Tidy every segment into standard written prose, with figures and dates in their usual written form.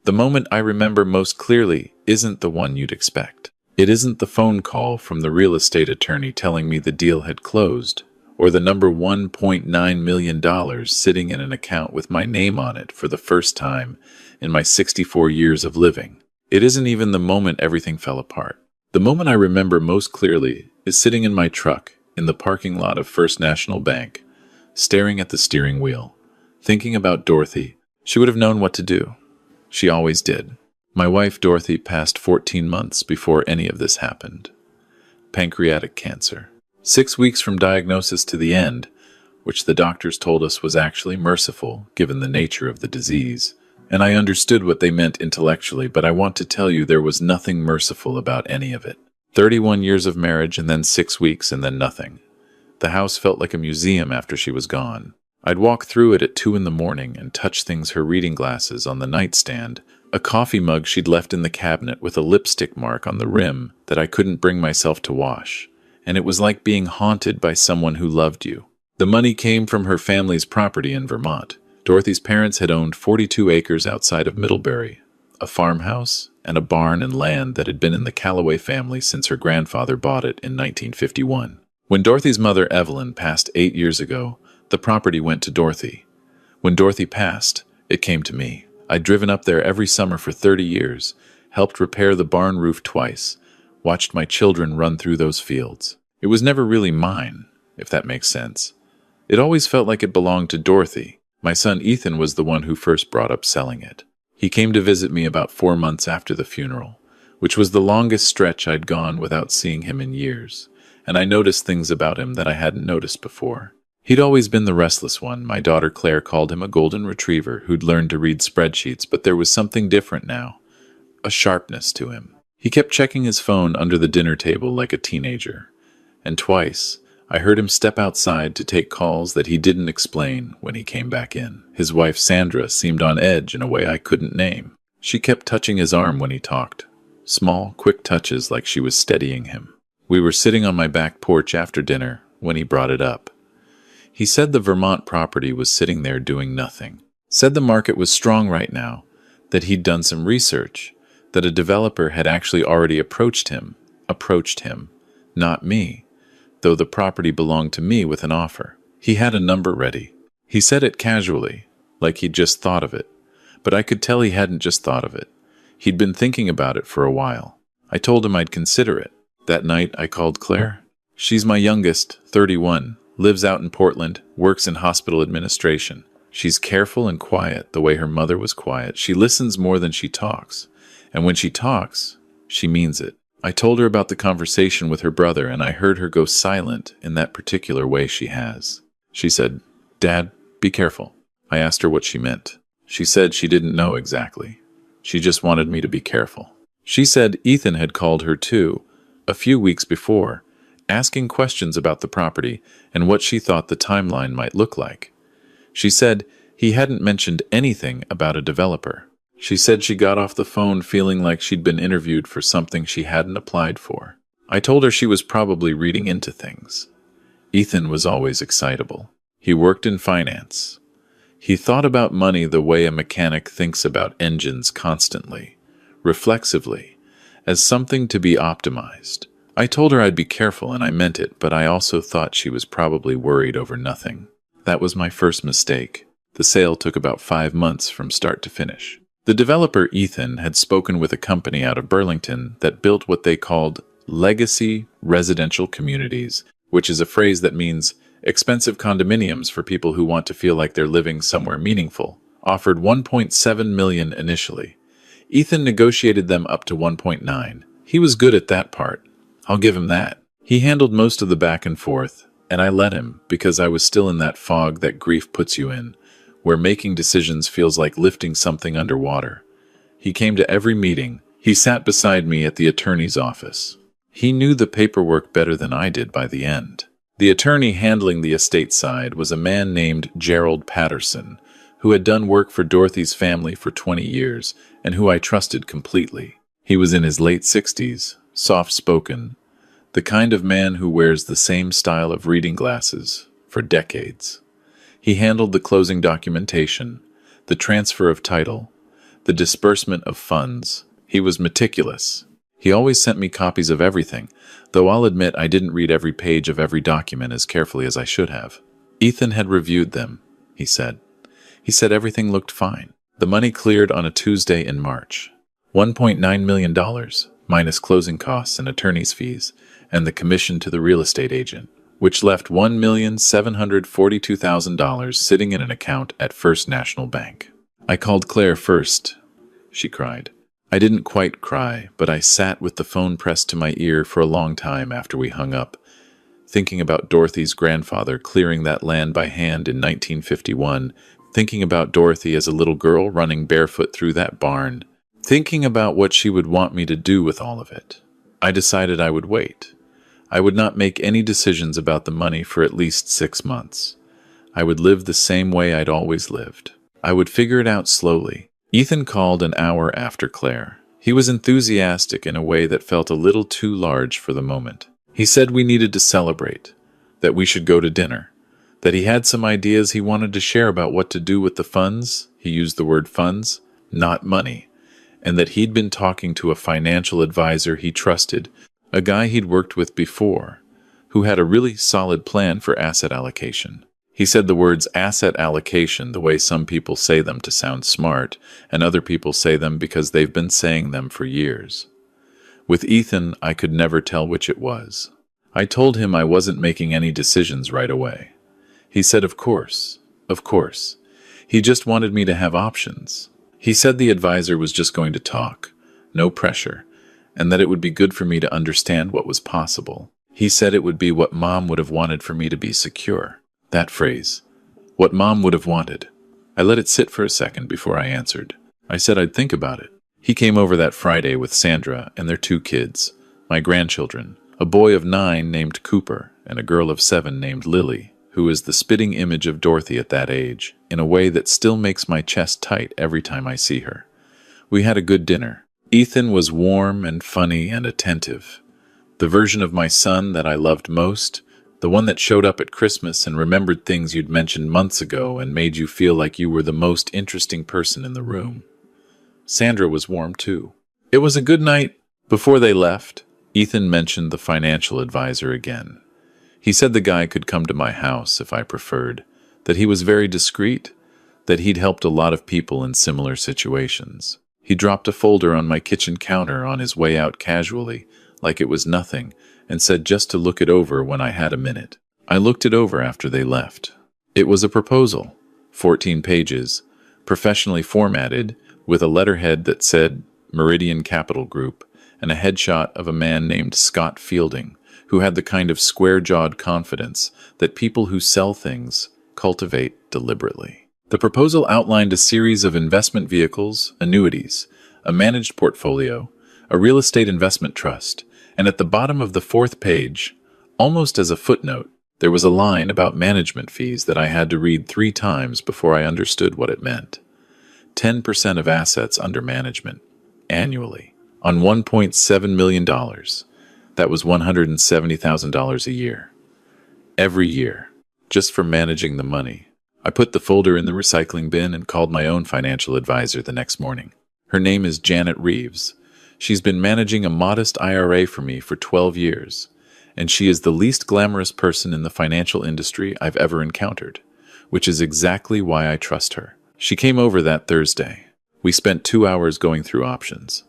The moment I remember most clearly isn't the one you'd expect. It isn't the phone call from the real estate attorney telling me the deal had closed, or the number $1.9 million sitting in an account with my name on it for the first time in my 64 years of living. It isn't even the moment everything fell apart. The moment I remember most clearly is sitting in my truck in the parking lot of First National Bank, staring at the steering wheel, thinking about Dorothy. She would have known what to do. She always did. My wife Dorothy passed 14 months before any of this happened. Pancreatic cancer. 6 weeks from diagnosis to the end, which the doctors told us was actually merciful given the nature of the disease. And I understood what they meant intellectually, but I want to tell you there was nothing merciful about any of it. 31 years of marriage and then 6 weeks and then nothing. The house felt like a museum after she was gone. I'd walk through it at 2 in the morning and touch things: her reading glasses on the nightstand, a coffee mug she'd left in the cabinet with a lipstick mark on the rim that I couldn't bring myself to wash. And it was like being haunted by someone who loved you. The money came from her family's property in Vermont. Dorothy's parents had owned 42 acres outside of Middlebury, a farmhouse, and a barn and land that had been in the Calloway family since her grandfather bought it in 1951. When Dorothy's mother, Evelyn, passed 8 years ago, the property went to Dorothy. When Dorothy passed, it came to me. I'd driven up there every summer for 30 years, helped repair the barn roof twice, watched my children run through those fields. It was never really mine, if that makes sense. It always felt like it belonged to Dorothy. My son Ethan was the one who first brought up selling it. He came to visit me about 4 months after the funeral, which was the longest stretch I'd gone without seeing him in years, and I noticed things about him that I hadn't noticed before. He'd always been the restless one. My daughter Claire called him a golden retriever who'd learned to read spreadsheets, but there was something different now, a sharpness to him. He kept checking his phone under the dinner table like a teenager, and twice I heard him step outside to take calls that he didn't explain when he came back in. His wife Sandra seemed on edge in a way I couldn't name. She kept touching his arm when he talked, small, quick touches like she was steadying him. We were sitting on my back porch after dinner when he brought it up. He said the Vermont property was sitting there doing nothing. Said the market was strong right now, that he'd done some research, that a developer had actually already approached him, not me, though the property belonged to me with an offer. He had a number ready. He said it casually, like he'd just thought of it, but I could tell he hadn't just thought of it. He'd been thinking about it for a while. I told him I'd consider it. That night I called Claire. She's my youngest, 31, lives out in Portland, works in hospital administration. She's careful and quiet the way her mother was quiet. She listens more than she talks, and when she talks, she means it. I told her about the conversation with her brother, and I heard her go silent in that particular way she has. She said, "Dad, be careful." I asked her what she meant. She said she didn't know exactly. She just wanted me to be careful. She said Ethan had called her too, a few weeks before, asking questions about the property and what she thought the timeline might look like. She said he hadn't mentioned anything about a developer. She said she got off the phone feeling like she'd been interviewed for something she hadn't applied for. I told her she was probably reading into things. Ethan was always excitable. He worked in finance. He thought about money the way a mechanic thinks about engines constantly, reflexively, as something to be optimized. I told her I'd be careful, and I meant it, but I also thought she was probably worried over nothing. That was my first mistake. The sale took about 5 months from start to finish. The developer, Ethan, had spoken with a company out of Burlington that built what they called legacy residential communities, which is a phrase that means expensive condominiums for people who want to feel like they're living somewhere meaningful. Offered $1.7 million initially. Ethan negotiated them up to $1.9. He was good at that part. I'll give him that. He handled most of the back and forth, and I let him because I was still in that fog that grief puts you in, where making decisions feels like lifting something underwater. He came to every meeting. He sat beside me at the attorney's office. He knew the paperwork better than I did by the end. The attorney handling the estate side was a man named Gerald Patterson, who had done work for Dorothy's family for 20 years and who I trusted completely. He was in his late 60s, soft-spoken, the kind of man who wears the same style of reading glasses for decades. He handled the closing documentation, the transfer of title, the disbursement of funds. He was meticulous. He always sent me copies of everything, though I'll admit I didn't read every page of every document as carefully as I should have. Ethan had reviewed them, he said. He said everything looked fine. The money cleared on a Tuesday in March. $1.9 million, minus closing costs and attorney's fees, and the commission to the real estate agent, which left $1,742,000 sitting in an account at First National Bank. I called Claire first, she cried. I didn't quite cry, but I sat with the phone pressed to my ear for a long time after we hung up, thinking about Dorothy's grandfather clearing that land by hand in 1951, thinking about Dorothy as a little girl running barefoot through that barn, thinking about what she would want me to do with all of it. I decided I would wait. I would not make any decisions about the money for at least 6 months. I would live the same way I'd always lived. I would figure it out slowly. Ethan called an hour after Claire. He was enthusiastic in a way that felt a little too large for the moment. He said we needed to celebrate, that we should go to dinner, that he had some ideas he wanted to share about what to do with the funds. He used the word funds, not money, and that he'd been talking to a financial advisor he trusted, a guy he'd worked with before, who had a really solid plan for asset allocation. He said the words asset allocation the way some people say them to sound smart, and other people say them because they've been saying them for years. With Ethan, I could never tell which it was. I told him I wasn't making any decisions right away. He said, of course. He just wanted me to have options. He said the advisor was just going to talk, no pressure, and that it would be good for me to understand what was possible. He said it would be what Mom would have wanted for me to be secure. That phrase, what Mom would have wanted. I let it sit for a second before I answered. I said I'd think about it. He came over that Friday with Sandra and their 2 kids, my grandchildren, a boy of 9 named Cooper and a girl of 7 named Lily, who is the spitting image of Dorothy at that age, in a way that still makes my chest tight every time I see her. We had a good dinner. Ethan was warm and funny and attentive. The version of my son that I loved most, the one that showed up at Christmas and remembered things you'd mentioned months ago and made you feel like you were the most interesting person in the room. Sandra was warm too. It was a good night. Before they left, Ethan mentioned the financial advisor again. He said the guy could come to my house if I preferred, that he was very discreet, that he'd helped a lot of people in similar situations. He dropped a folder on my kitchen counter on his way out casually, like it was nothing, and said just to look it over when I had a minute. I looked it over after they left. It was a proposal, 14 pages, professionally formatted, with a letterhead that said Meridian Capital Group, and a headshot of a man named Scott Fielding, who had the kind of square-jawed confidence that people who sell things cultivate deliberately. The proposal outlined a series of investment vehicles, annuities, a managed portfolio, a real estate investment trust, and at the bottom of the 4th page, almost as a footnote, there was a line about management fees that I had to read 3 times before I understood what it meant. 10% of assets under management, annually, on $1.7 million. That was $170,000 a year. Every year, just for managing the money. I put the folder in the recycling bin and called my own financial advisor the next morning. Her name is Janet Reeves. She's been managing a modest IRA for me for 12 years, and she is the least glamorous person in the financial industry I've ever encountered, which is exactly why I trust her. She came over that Thursday. We spent 2 hours going through options.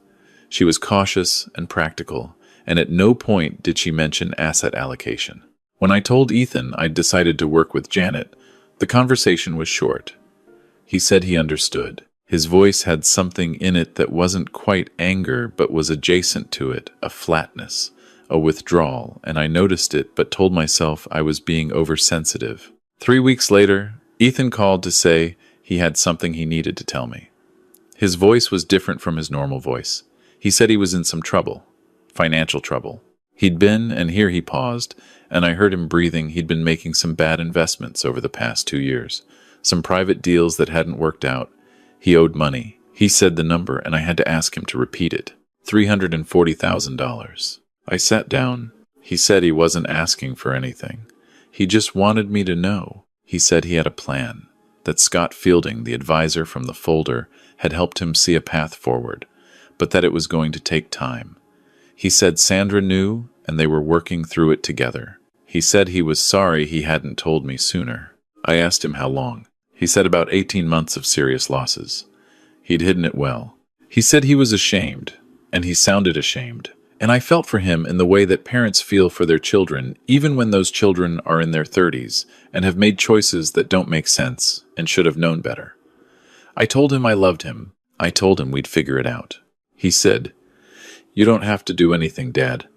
She was cautious and practical, and at no point did she mention asset allocation. When I told Ethan I'd decided to work with Janet, the conversation was short. He said he understood. His voice had something in it that wasn't quite anger but was adjacent to it, a flatness, a withdrawal, and I noticed it but told myself I was being oversensitive. 3 weeks later, Ethan called to say he had something he needed to tell me. His voice was different from his normal voice. He said he was in some trouble, financial trouble. He'd been, and here he paused, and I heard him breathing. He'd been making some bad investments over the past 2 years, some private deals that hadn't worked out. He owed money. He said the number, and I had to ask him to repeat it. $340,000. I sat down. He said he wasn't asking for anything. He just wanted me to know. He said he had a plan, that Scott Fielding, the advisor from the folder, had helped him see a path forward, but that it was going to take time. He said Sandra knew, and they were working through it together. He said he was sorry he hadn't told me sooner. I asked him how long. He said about 18 months of serious losses. He'd hidden it well. He said he was ashamed, and he sounded ashamed. And I felt for him in the way that parents feel for their children, even when those children are in their 30s and have made choices that don't make sense and should have known better. I told him I loved him. I told him we'd figure it out. He said, "You don't have to do anything, Dad.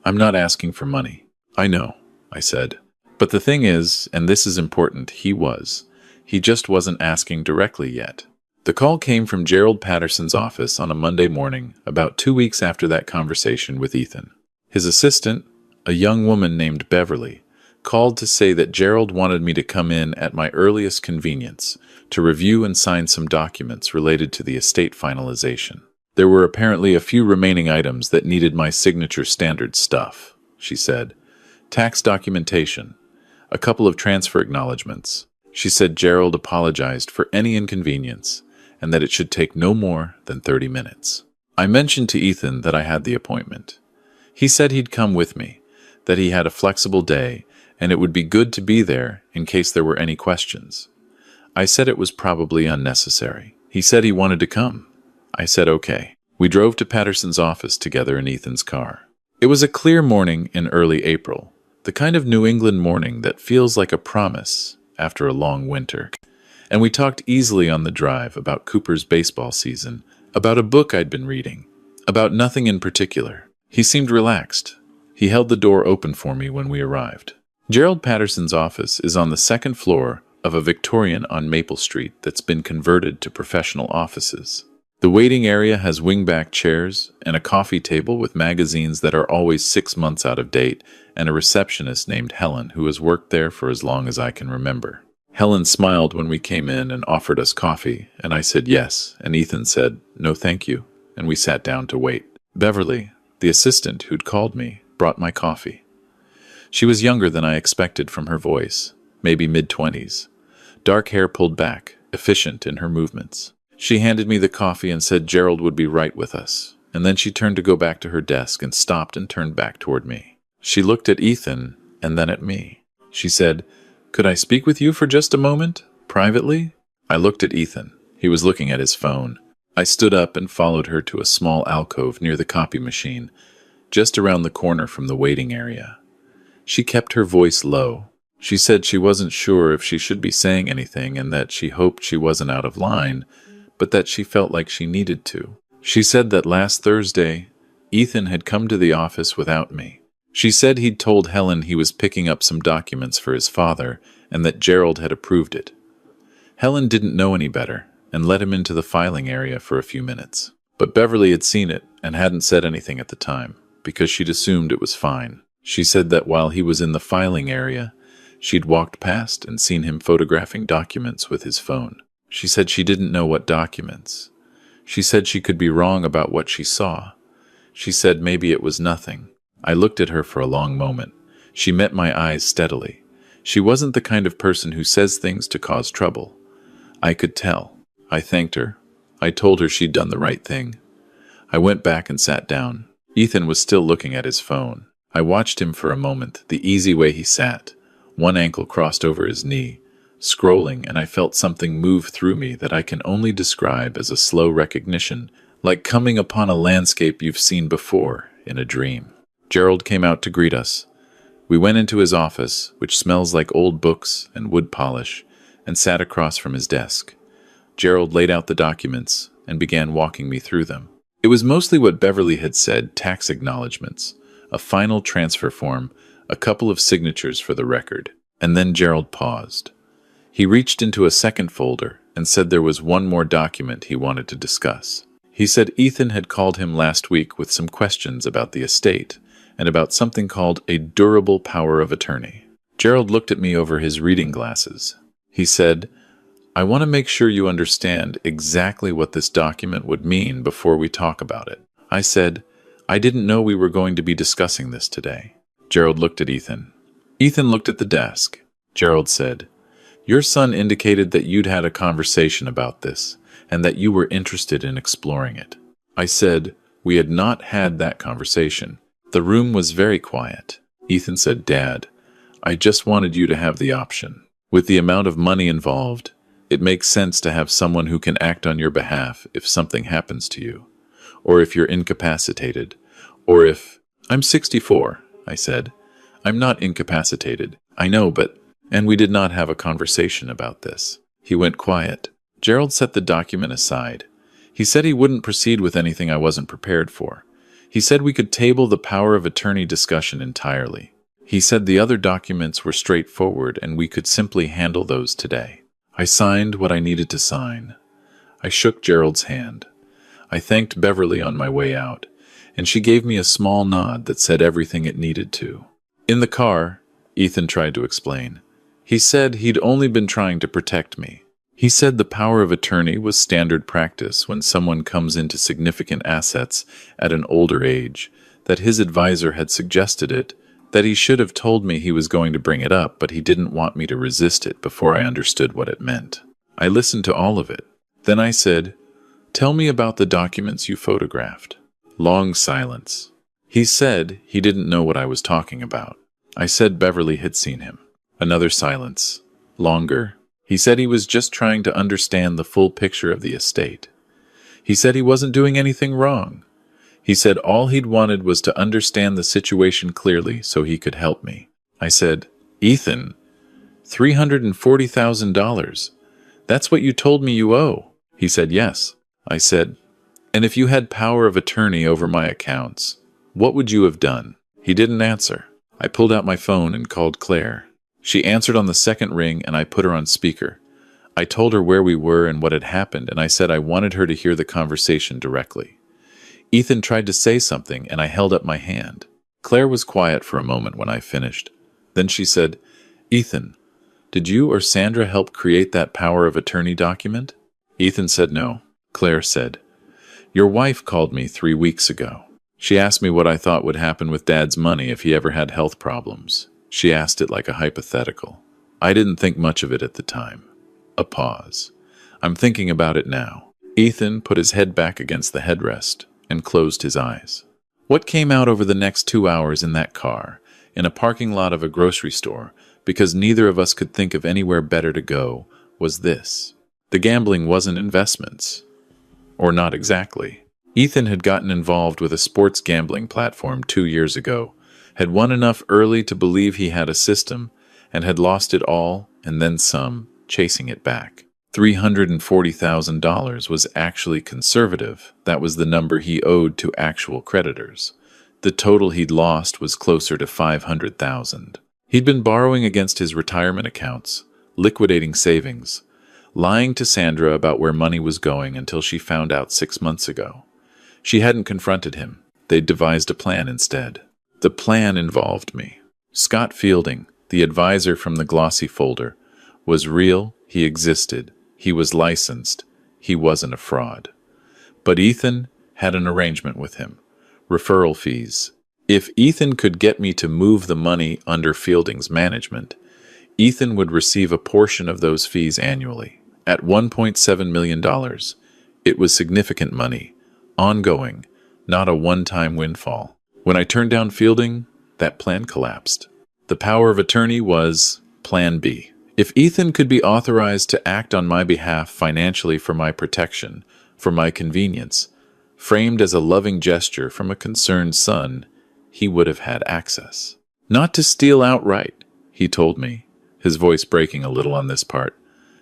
I'm not asking for money." "I know," I said. But the thing is, and this is important, he just wasn't asking directly yet. The call came from Gerald Patterson's office on a Monday morning, about 2 weeks after that conversation with Ethan. His assistant, a young woman named Beverly, called to say that Gerald wanted me to come in at my earliest convenience to review and sign some documents related to the estate finalization. There were apparently a few remaining items that needed my signature standard stuff, she said. Tax documentation, a couple of transfer acknowledgments. She said Gerald apologized for any inconvenience and that it should take no more than 30 minutes. I mentioned to Ethan that I had the appointment. He said he'd come with me, that he had a flexible day, and it would be good to be there in case there were any questions. I said it was probably unnecessary. He said he wanted to come. I said okay. We drove to Patterson's office together in Ethan's car. It was a clear morning in early April, the kind of New England morning that feels like a promise after a long winter. And we talked easily on the drive about Cooper's baseball season, about a book I'd been reading, about nothing in particular. He seemed relaxed. He held the door open for me when we arrived. Gerald Patterson's office is on the second floor of a Victorian on Maple Street that's been converted to professional offices. The waiting area has wingback chairs and a coffee table with magazines that are always 6 months out of date, and a receptionist named Helen who has worked there for as long as I can remember. Helen smiled when we came in and offered us coffee, and I said yes, and Ethan said, "No thank you," and we sat down to wait. Beverly, the assistant who'd called me, brought my coffee. She was younger than I expected from her voice, maybe mid-20s. Dark hair pulled back, efficient in her movements. She handed me the coffee and said Gerald would be right with us, and then she turned to go back to her desk and stopped and turned back toward me. She looked at Ethan and then at me. She said, "Could I speak with you for just a moment, privately?" I looked at Ethan. He was looking at his phone. I stood up and followed her to a small alcove near the copy machine, just around the corner from the waiting area. She kept her voice low. She said she wasn't sure if she should be saying anything and that she hoped she wasn't out of line, but that she felt like she needed to. She said that last Thursday, Ethan had come to the office without me. She said he'd told Helen he was picking up some documents for his father and that Gerald had approved it. Helen didn't know any better and let him into the filing area for a few minutes. But Beverly had seen it and hadn't said anything at the time because she'd assumed it was fine. She said that while he was in the filing area, she'd walked past and seen him photographing documents with his phone. She said she didn't know what documents. She said she could be wrong about what she saw. She said maybe it was nothing. I looked at her for a long moment. She met my eyes steadily. She wasn't the kind of person who says things to cause trouble. I could tell. I thanked her. I told her she'd done the right thing. I went back and sat down. Ethan was still looking at his phone. I watched him for a moment, the easy way he sat, one ankle crossed over his knee, scrolling, and I felt something move through me that I can only describe as a slow recognition, like coming upon a landscape you've seen before in a dream. Gerald came out to greet us. We went into his office, which smells like old books and wood polish, and sat across from his desk. Gerald laid out the documents and began walking me through them. It was mostly what Beverly had said, tax acknowledgments, a final transfer form, a couple of signatures for the record. And then Gerald paused. He reached into a second folder and said there was one more document he wanted to discuss. He said Ethan had called him last week with some questions about the estate and about something called a durable power of attorney. Gerald looked at me over his reading glasses. He said, "I want to make sure you understand exactly what this document would mean before we talk about it." I said, "I didn't know we were going to be discussing this today." Gerald looked at Ethan. Ethan looked at the desk. Gerald said, Your son indicated that you'd had a conversation about this, and that you were interested in exploring it. I said, we had not had that conversation. The room was very quiet. Ethan said, Dad, I just wanted you to have the option. With the amount of money involved, it makes sense to have someone who can act on your behalf if something happens to you, or if you're incapacitated, or if... I'm 64, I said. I'm not incapacitated. I know, but... And we did not have a conversation about this. He went quiet. Gerald set the document aside. He said he wouldn't proceed with anything I wasn't prepared for. He said we could table the power of attorney discussion entirely. He said the other documents were straightforward and we could simply handle those today. I signed what I needed to sign. I shook Gerald's hand. I thanked Beverly on my way out, and she gave me a small nod that said everything it needed to. In the car, Ethan tried to explain. He said he'd only been trying to protect me. He said the power of attorney was standard practice when someone comes into significant assets at an older age, that his advisor had suggested it, that he should have told me he was going to bring it up, but he didn't want me to resist it before I understood what it meant. I listened to all of it. Then I said, Tell me about the documents you photographed. Long silence. He said he didn't know what I was talking about. I said Beverly had seen him. Another silence. Longer. He said he was just trying to understand the full picture of the estate. He said he wasn't doing anything wrong. He said all he'd wanted was to understand the situation clearly so he could help me. I said, Ethan, $340,000. That's what you told me you owe. He said, yes. I said, and if you had power of attorney over my accounts, what would you have done? He didn't answer. I pulled out my phone and called Claire. She answered on the second ring and I put her on speaker. I told her where we were and what had happened, and I said I wanted her to hear the conversation directly. Ethan tried to say something and I held up my hand. Claire was quiet for a moment when I finished. Then she said, Ethan, did you or Sandra help create that power of attorney document? Ethan said no. Claire said, Your wife called me 3 weeks ago. She asked me what I thought would happen with Dad's money if he ever had health problems. She asked it like a hypothetical. I didn't think much of it at the time. A pause. I'm thinking about it now. Ethan put his head back against the headrest and closed his eyes. What came out over the next 2 hours in that car, in a parking lot of a grocery store, because neither of us could think of anywhere better to go, was this. The gambling wasn't investments. Or not exactly. Ethan had gotten involved with a sports gambling platform 2 years ago, had won enough early to believe he had a system, and had lost it all and then some, chasing it back. $340,000 was actually conservative. That was the number he owed to actual creditors. The total he'd lost was closer to $500,000. He'd been borrowing against his retirement accounts, liquidating savings, lying to Sandra about where money was going until she found out 6 months ago. She hadn't confronted him. They'd devised a plan instead. The plan involved me. Scott Fielding, the advisor from the glossy folder, was real, he existed, he was licensed, he wasn't a fraud. But Ethan had an arrangement with him. Referral fees. If Ethan could get me to move the money under Fielding's management, Ethan would receive a portion of those fees annually. At $1.7 million, it was significant money, ongoing, not a one-time windfall. When I turned down Fielding, that plan collapsed. The power of attorney was Plan B. If Ethan could be authorized to act on my behalf financially for my protection, for my convenience, framed as a loving gesture from a concerned son, he would have had access. Not to steal outright, he told me, his voice breaking a little on this part.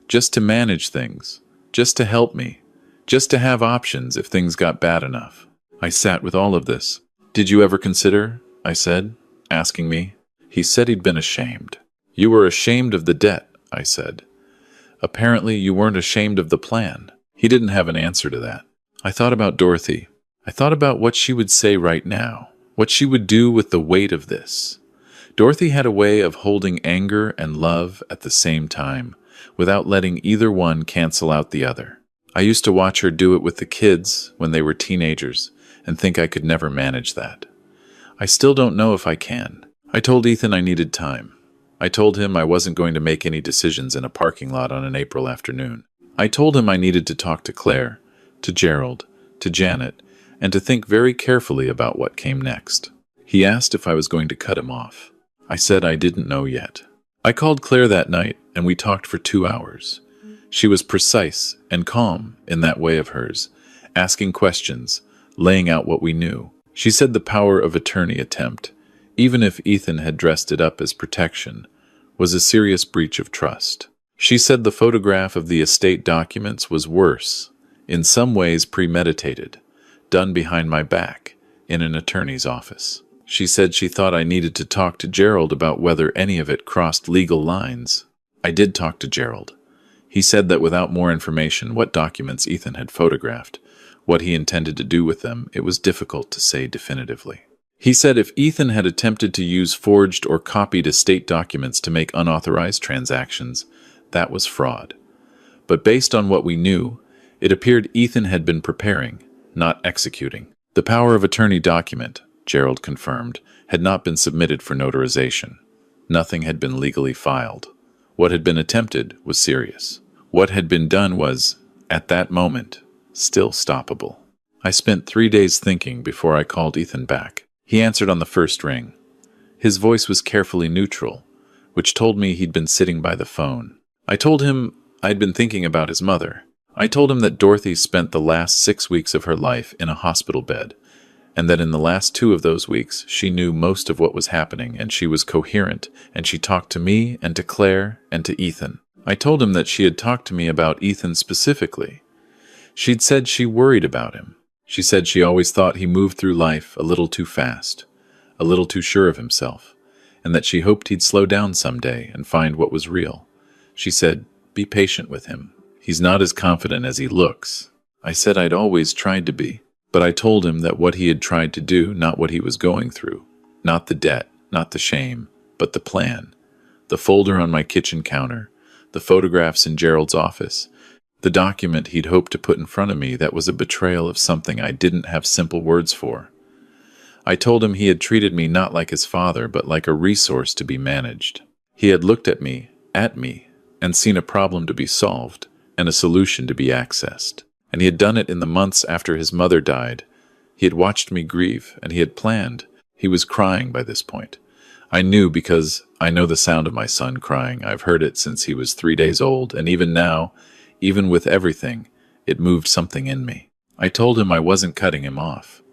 Just to manage things, just to help me, just to have options if things got bad enough. I sat with all of this. Did you ever consider? I said, asking me. He said he'd been ashamed. You were ashamed of the debt, I said. Apparently you weren't ashamed of the plan. He didn't have an answer to that. I thought about Dorothy. I thought about what she would say right now, what she would do with the weight of this. Dorothy had a way of holding anger and love at the same time, without letting either one cancel out the other. I used to watch her do it with the kids when they were teenagers and think I could never manage that. I still don't know if I can. I told Ethan I needed time. I told him I wasn't going to make any decisions in a parking lot on an April afternoon. I told him I needed to talk to Claire, to Gerald, to Janet, and to think very carefully about what came next. He asked if I was going to cut him off. I said I didn't know yet. I called Claire that night, and we talked for 2 hours. She was precise and calm in that way of hers, asking questions, laying out what we knew. She said the power of attorney attempt, even if Ethan had dressed it up as protection, was a serious breach of trust. She said the photograph of the estate documents was worse, in some ways premeditated, done behind my back, in an attorney's office. She said she thought I needed to talk to Gerald about whether any of it crossed legal lines. I did talk to Gerald. He said that without more information, what documents Ethan had photographed, what he intended to do with them, it was difficult to say definitively. He said if Ethan had attempted to use forged or copied estate documents to make unauthorized transactions, that was fraud. But based on what we knew, it appeared Ethan had been preparing, not executing. The power of attorney document, Gerald confirmed, had not been submitted for notarization. Nothing had been legally filed. What had been attempted was serious. What had been done was, at that moment, still stoppable. I spent 3 days thinking before I called Ethan back. He answered on the first ring. His voice was carefully neutral, which told me he'd been sitting by the phone. I told him I'd been thinking about his mother. I told him that Dorothy spent the last 6 weeks of her life in a hospital bed, and that in the last 2 of those weeks she knew most of what was happening, and she was coherent, and she talked to me and to Claire and to Ethan. I told him that she had talked to me about Ethan specifically. She'd said she worried about him. She said she always thought he moved through life a little too fast, a little too sure of himself, and that she hoped he'd slow down someday and find what was real. She said, "Be patient with him. He's not as confident as he looks." I said I'd always tried to be, but I told him that what he had tried to do, not what he was going through, not the debt, not the shame, but the plan. The folder on my kitchen counter, the photographs in Gerald's office, the document he'd hoped to put in front of me that was a betrayal of something I didn't have simple words for. I told him he had treated me not like his father, but like a resource to be managed. He had looked at me, and seen a problem to be solved, and a solution to be accessed. And he had done it in the months after his mother died. He had watched me grieve, and he had planned. He was crying by this point. I knew because I know the sound of my son crying. I've heard it since he was 3 days old, and even now, even with everything, it moved something in me. I told him I wasn't cutting him off,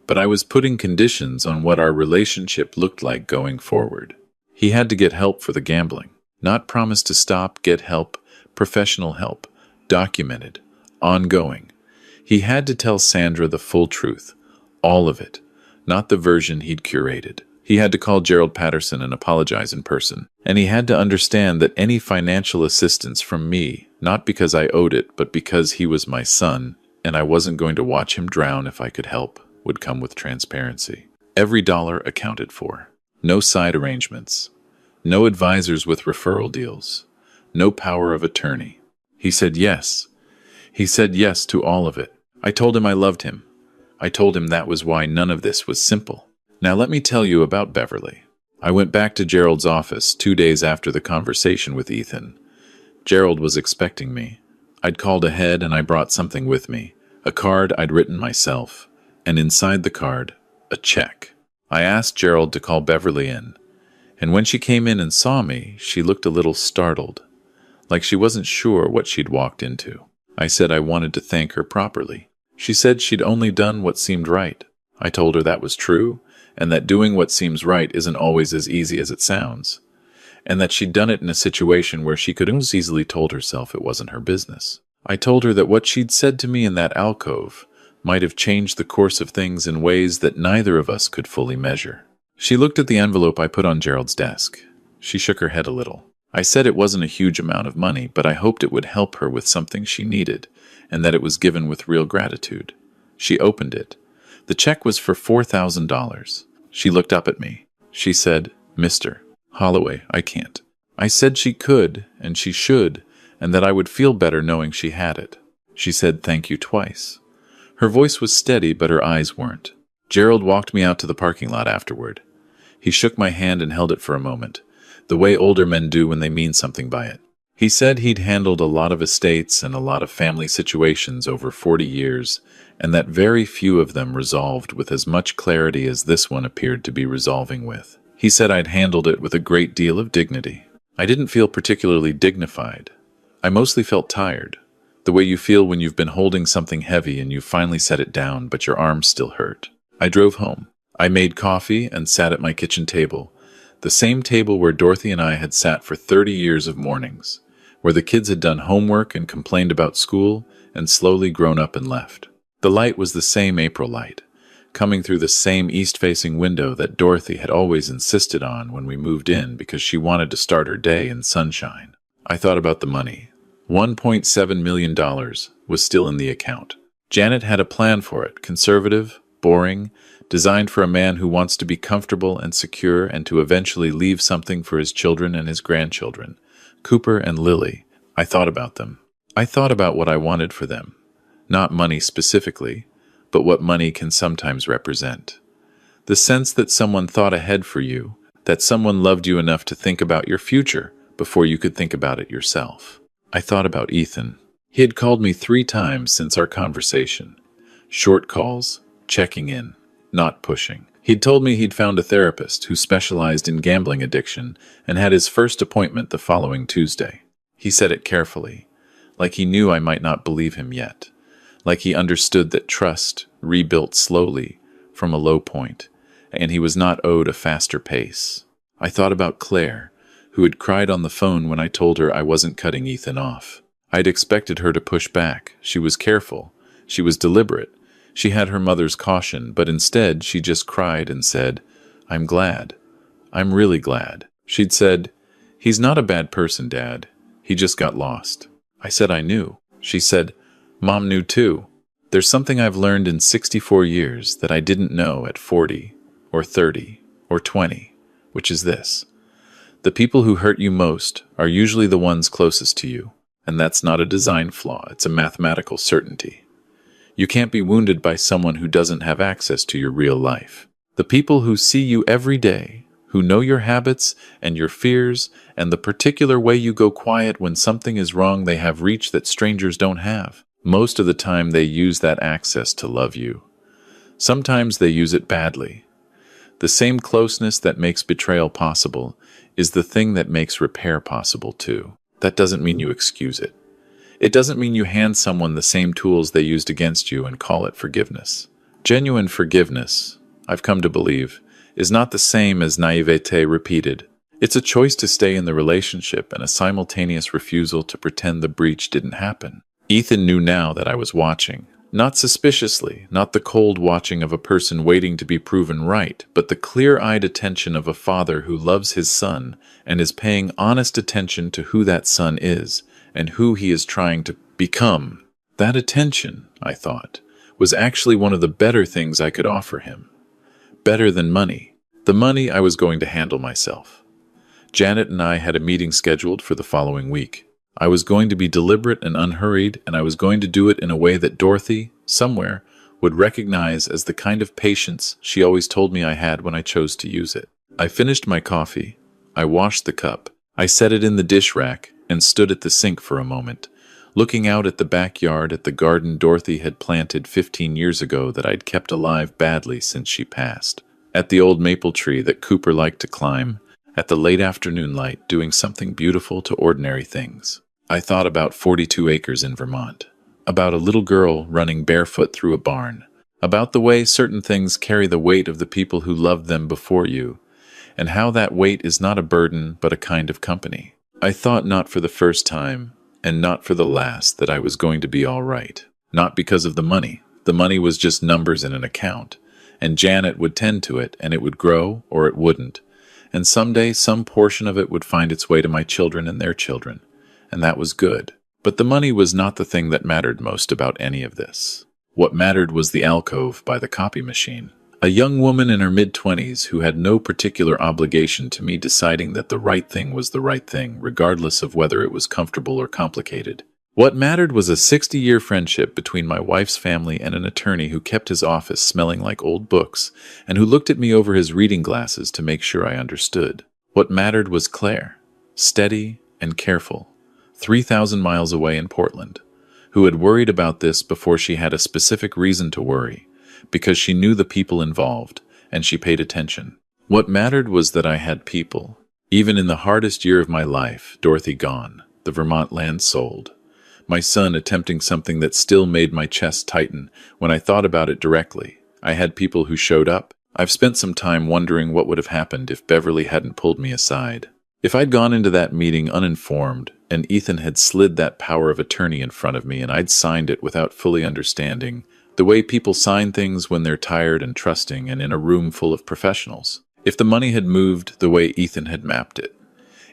but I was putting conditions on what our relationship looked like going forward. He had to get help for the gambling. Not promise to stop, get help, professional help, documented, ongoing. He had to tell Sandra the full truth, all of it, not the version he'd curated. He had to call Gerald Patterson and apologize in person. And he had to understand that any financial assistance from me, not because I owed it, but because he was my son, and I wasn't going to watch him drown if I could help, would come with transparency. Every dollar accounted for. No side arrangements. No advisors with referral deals. No power of attorney. He said yes. He said yes to all of it. I told him I loved him. I told him that was why none of this was simple. Now let me tell you about Beverly. I went back to Gerald's office 2 days after the conversation with Ethan. Gerald was expecting me. I'd called ahead and I brought something with me, a card I'd written myself, and inside the card, a check. I asked Gerald to call Beverly in, and when she came in and saw me, she looked a little startled, like she wasn't sure what she'd walked into. I said I wanted to thank her properly. She said she'd only done what seemed right. I told her that was true, and that doing what seems right isn't always as easy as it sounds, and that she'd done it in a situation where she could as easily told herself it wasn't her business. I told her that what she'd said to me in that alcove might have changed the course of things in ways that neither of us could fully measure. She looked at the envelope I put on Gerald's desk. She shook her head a little. I said it wasn't a huge amount of money, but I hoped it would help her with something she needed, and that it was given with real gratitude. She opened it. The check was for $4,000. She looked up at me. She said, "Mr. Holloway, I can't." I said she could, and she should, and that I would feel better knowing she had it. She said thank you twice. Her voice was steady, but her eyes weren't. Gerald walked me out to the parking lot afterward. He shook my hand and held it for a moment. the way older men do when they mean something by it. He said he'd handled a lot of estates and a lot of family situations over 40 years, and that very few of them resolved with as much clarity as this one appeared to be resolving with. He said I'd handled it with a great deal of dignity. I didn't feel particularly dignified. I mostly felt tired, the way you feel when you've been holding something heavy and you finally set it down, but your arms still hurt. I drove home. I made coffee and sat at my kitchen table, the same table where Dorothy and I had sat for 30 years of mornings, where the kids had done homework and complained about school and slowly grown up and left. The light was the same April light, coming through the same east-facing window that Dorothy had always insisted on when we moved in because she wanted to start her day in sunshine. I thought about the money. $1.7 million was still in the account. Janet had a plan for it, conservative, boring, designed for a man who wants to be comfortable and secure and to eventually leave something for his children and his grandchildren. Cooper and Lily. I thought about them. I thought about what I wanted for them. Not money specifically, but what money can sometimes represent. The sense that someone thought ahead for you, that someone loved you enough to think about your future before you could think about it yourself. I thought about Ethan. He had called me 3 times since our conversation. Short calls, checking in, not pushing. He'd told me he'd found a therapist who specialized in gambling addiction and had his first appointment the following Tuesday. He said it carefully, like he knew I might not believe him yet, like he understood that trust rebuilt slowly from a low point, and he was not owed a faster pace. I thought about Claire, who had cried on the phone when I told her I wasn't cutting Ethan off. I'd expected her to push back. She was careful. She was deliberate. She had her mother's caution, but instead she just cried and said, "I'm glad. I'm really glad." She'd said, "He's not a bad person, Dad. He just got lost." I said I knew. She said, "Mom knew too." There's something I've learned in 64 years that I didn't know at 40 or 30 or 20, which is this. The people who hurt you most are usually the ones closest to you, and that's not a design flaw, it's a mathematical certainty. You can't be wounded by someone who doesn't have access to your real life. The people who see you every day, who know your habits and your fears and the particular way you go quiet when something is wrong, they have reach that strangers don't have. Most of the time they use that access to love you. Sometimes they use it badly. The same closeness that makes betrayal possible is the thing that makes repair possible too. That doesn't mean you excuse it. It doesn't mean you hand someone the same tools they used against you and call it forgiveness. Genuine forgiveness, I've come to believe, is not the same as naivete repeated. It's a choice to stay in the relationship and a simultaneous refusal to pretend the breach didn't happen. Ethan knew now that I was watching. Not suspiciously, not the cold watching of a person waiting to be proven right, but the clear-eyed attention of a father who loves his son and is paying honest attention to who that son is and who he is trying to become. That attention, I thought, was actually one of the better things I could offer him. Better than money. The money I was going to handle myself. Janet and I had a meeting scheduled for the following week. I was going to be deliberate and unhurried, and I was going to do it in a way that Dorothy, somewhere, would recognize as the kind of patience she always told me I had when I chose to use it. I finished my coffee. I washed the cup. I set it in the dish rack and stood at the sink for a moment, looking out at the backyard at the garden Dorothy had planted 15 years ago that I'd kept alive badly since she passed, at the old maple tree that Cooper liked to climb, at the late afternoon light doing something beautiful to ordinary things. I thought about 42 acres in Vermont, about a little girl running barefoot through a barn, about the way certain things carry the weight of the people who loved them before you, and how that weight is not a burden but a kind of company. I thought not for the first time, and not for the last, that I was going to be all right. Not because of the money. The money was just numbers in an account, and Janet would tend to it, and it would grow or it wouldn't. And someday some portion of it would find its way to my children and their children, and that was good. But the money was not the thing that mattered most about any of this. What mattered was the alcove by the copy machine. A young woman in her mid-20s who had no particular obligation to me deciding that the right thing was the right thing, regardless of whether it was comfortable or complicated. What mattered was a 60-year friendship between my wife's family and an attorney who kept his office smelling like old books and who looked at me over his reading glasses to make sure I understood. What mattered was Claire, steady and careful, 3,000 miles away in Portland, who had worried about this before she had a specific reason to worry, because she knew the people involved, and she paid attention. What mattered was that I had people. Even in the hardest year of my life, Dorothy gone, the Vermont land sold, my son attempting something that still made my chest tighten when I thought about it directly. I had people who showed up. I've spent some time wondering what would have happened if Beverly hadn't pulled me aside. If I'd gone into that meeting uninformed, and Ethan had slid that power of attorney in front of me and I'd signed it without fully understanding the way people sign things when they're tired and trusting and in a room full of professionals. If the money had moved the way Ethan had mapped it.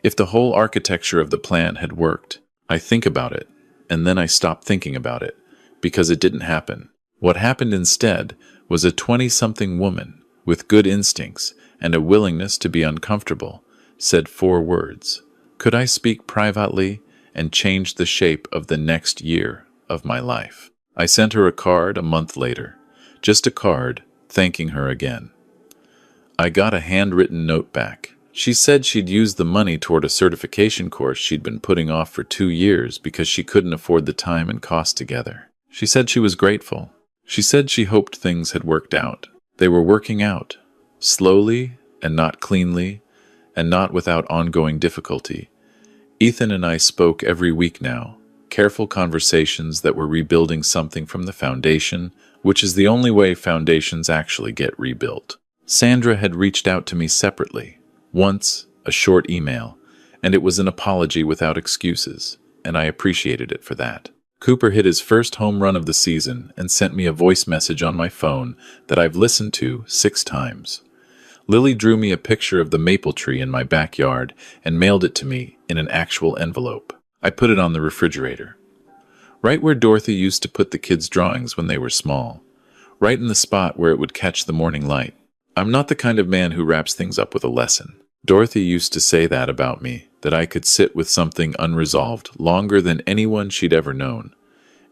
If the whole architecture of the plan had worked. I think about it, and then I stop thinking about it, because it didn't happen. What happened instead was a 20-something woman with good instincts and a willingness to be uncomfortable said 4 words. Could I speak privately and change the shape of the next year of my life? I sent her a card a month later, just a card thanking her again. I got a handwritten note back. She said she'd use the money toward a certification course she'd been putting off for 2 years because she couldn't afford the time and cost together. She said she was grateful. She said she hoped things had worked out. They were working out, slowly and not cleanly, and not without ongoing difficulty. Ethan and I spoke every week now, careful conversations that were rebuilding something from the foundation, which is the only way foundations actually get rebuilt. Sandra had reached out to me separately. Once, a short email, and it was an apology without excuses, and I appreciated it for that. Cooper hit his first home run of the season and sent me a voice message on my phone that I've listened to 6 times. Lily drew me a picture of the maple tree in my backyard and mailed it to me in an actual envelope. I put it on the refrigerator, right where Dorothy used to put the kids' drawings when they were small, right in the spot where it would catch the morning light. I'm not the kind of man who wraps things up with a lesson. Dorothy used to say that about me, that I could sit with something unresolved longer than anyone she'd ever known,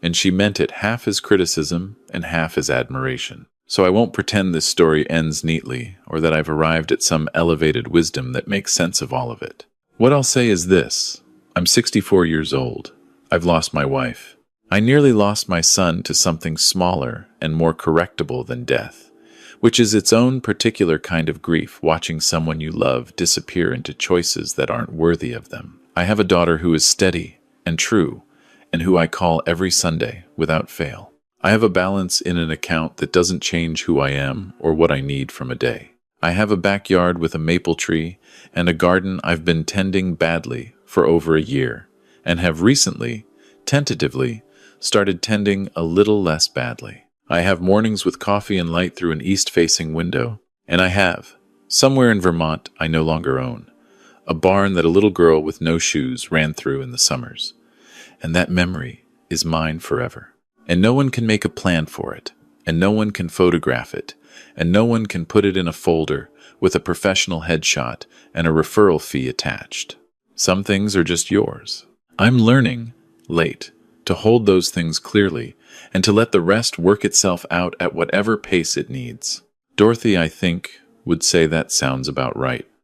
and she meant it half as criticism and half as admiration. So I won't pretend this story ends neatly, or that I've arrived at some elevated wisdom that makes sense of all of it. What I'll say is this: I'm 64 years old. I've lost my wife. I nearly lost my son to something smaller and more correctable than death, which is its own particular kind of grief, watching someone you love disappear into choices that aren't worthy of them. I have a daughter who is steady and true, and who I call every Sunday without fail. I have a balance in an account that doesn't change who I am or what I need from a day. I have a backyard with a maple tree and a garden I've been tending badly for over a year, and have recently, tentatively, started tending a little less badly. I have mornings with coffee and light through an east-facing window, and I have, somewhere in Vermont I no longer own, a barn that a little girl with no shoes ran through in the summers. And that memory is mine forever. And no one can make a plan for it, and no one can photograph it, and no one can put it in a folder with a professional headshot and a referral fee attached. Some things are just yours. I'm learning, late, to hold those things clearly, and to let the rest work itself out at whatever pace it needs. Dorothy, I think, would say that sounds about right.